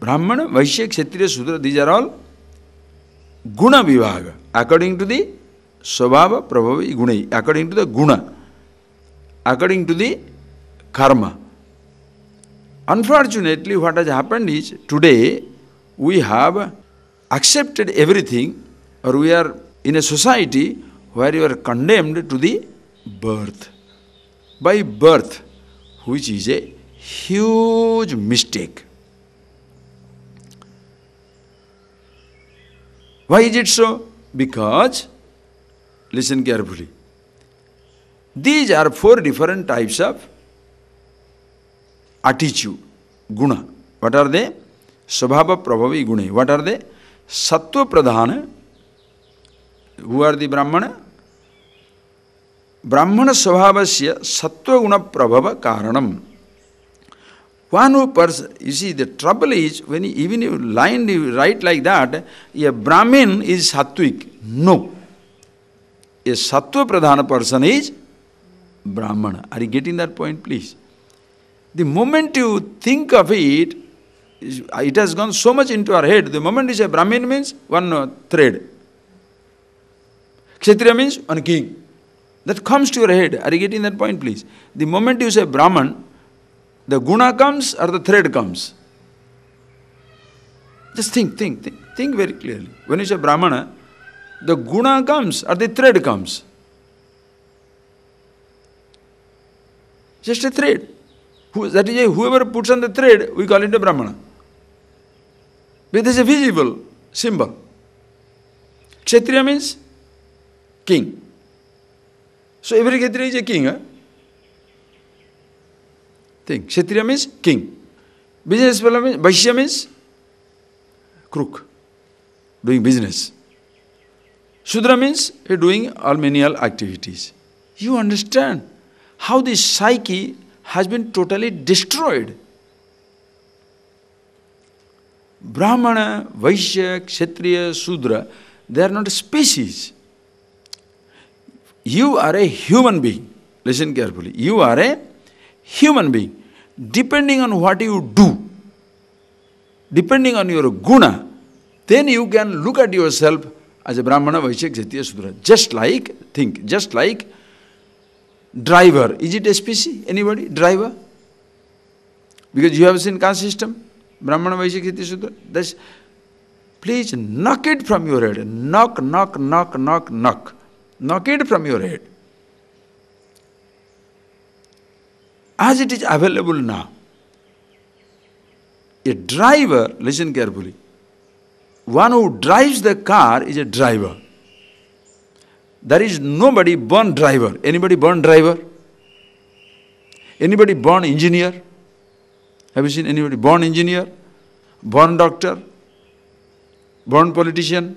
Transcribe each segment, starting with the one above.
Brahmana, Vaishya, Kshatriya, Sudra, these are all guna vibhaga, according to the svabhava, prabhava, guna, according to the guna, according to the karma. Unfortunately, what has happened is, today we have accepted everything, or we are in a society where you are condemned to the birth. By birth, which is a huge mistake. Why is it so? Because, listen carefully, these are 4 different types of attitude, guna. What are they? Svabhava, prabhavi, guna. What are they? Sattva pradhana. Who are the Brahmana? Brahmana svabhavasya sattva guna prabhava karanam. One who you see, the trouble is, when even you write like that, a Brahmin is sattvic. No. A sattva pradhana person is Brahmana. Are you getting that point, please? The moment you think of it, it has gone so much into our head. The moment you say Brahmin means one thread. Kshatriya means one king. That comes to your head. Are you getting that point, please? The moment you say Brahman, the guna comes or the thread comes. Just think very clearly. When you say Brahmana, the guna comes or the thread comes. Just a thread. That is, whoever puts on the thread, we call it a Brahmana. But it is a visible symbol. Kshatriya means king. So every Kshatriya is a king. Huh? Think. Kshatriya means king. Business fellow means, Vaishya means crook, doing business. Shudra means doing all menial activities. You understand how this psyche has been totally destroyed. Brahmana, Vaishya, Kshatriya, Sudra, they are not a species. You are a human being. Listen carefully. You are a human being. Depending on what you do, depending on your guna, then you can look at yourself as a Brahmana, Vaishya, Kshatriya, Sudra. Just like driver. Is it a species? Anybody? Driver? Because you have seen caste system. Brahmana, Vaishya, Kshatriya, Sudra. That's, please knock it from your head. Knock. Knock it from your head. As it is available now. A driver, listen carefully, one who drives the car is a driver. There is nobody born driver. Anybody born driver? Anybody born engineer? Have you seen anybody born engineer? Born doctor? Born politician?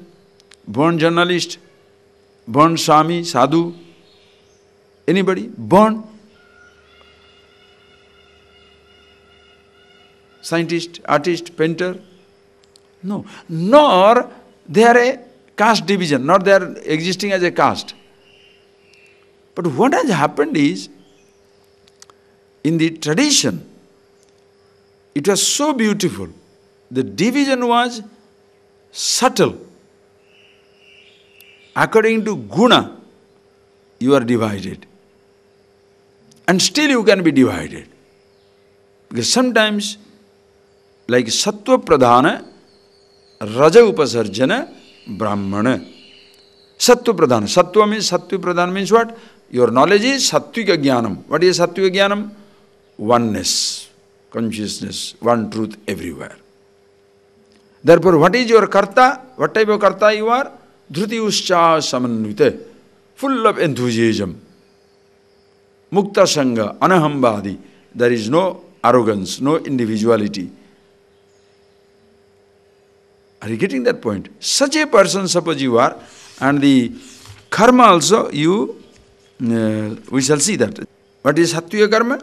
Born journalist? Born Swami, Sadhu? Anybody born scientist, artist, painter? No. Nor they are a caste division, nor they are existing as a caste. But what has happened is, in the tradition, it was so beautiful. The division was subtle. According to guna, you are divided. And still you can be divided. Because sometimes, like sattva pradhana, raja upasarjana, brahmana. Sattva pradhana. Sattva means, sattva pradhana means what? Your knowledge is sattvika jnanam. What is sattvika jnanam? Oneness, consciousness, one truth everywhere. Therefore, what is your karta? What type of karta you are? Dhruti uscha samanvite, full of enthusiasm. Mukta sangha, anahambadi. There is no arrogance, no individuality. Are you getting that point? Such a person, suppose you are, and the karma also, we shall see that. What is sattviya karma?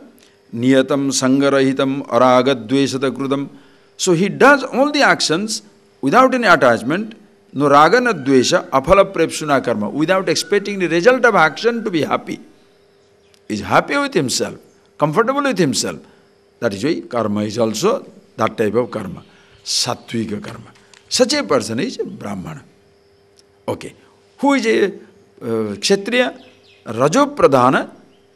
Niyatam, sangarahitam, aragadvesata krudam. So he does all the actions without any attachment, no raga no dvesha, aphala prepsuna karma, without expecting the result of action to be happy. He is happy with himself, comfortable with himself. That is why karma is also that type of karma. Sattvika karma. Such a person is a Brahmana. Okay. Who is a Kshatriya? Rajo Pradhana,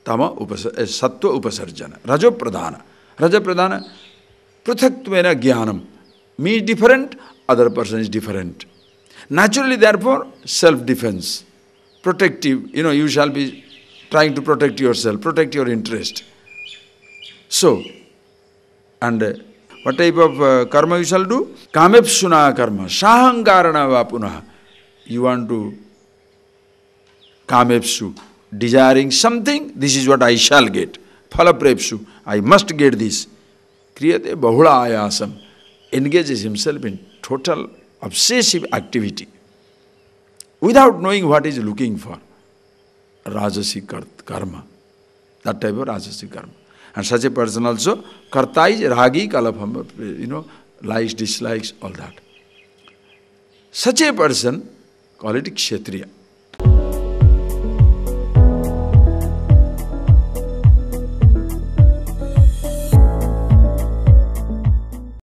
Tama Sattva Upasarjana. Rajo Pradhana. Raja Pradhana, Pruthaktmena Jnanam. Me is different, other person is different. Naturally, therefore, self-defense. Protective, you shall be trying to protect yourself, protect your interest. So, and what type of karma you shall do? Kamepsuna karma, sahankarana vapunah. You want to kamepsu, desiring something, this is what I shall get. Phalaprepsu, I must get this. Kriyate bahula ayasam, engages himself in total obsessive activity without knowing what he is looking for. Rajasic karma, that type of Rajasic karma. And such a person also, karta is ragi kalapam, likes, dislikes, all that. Such a person, call it Kshatriya.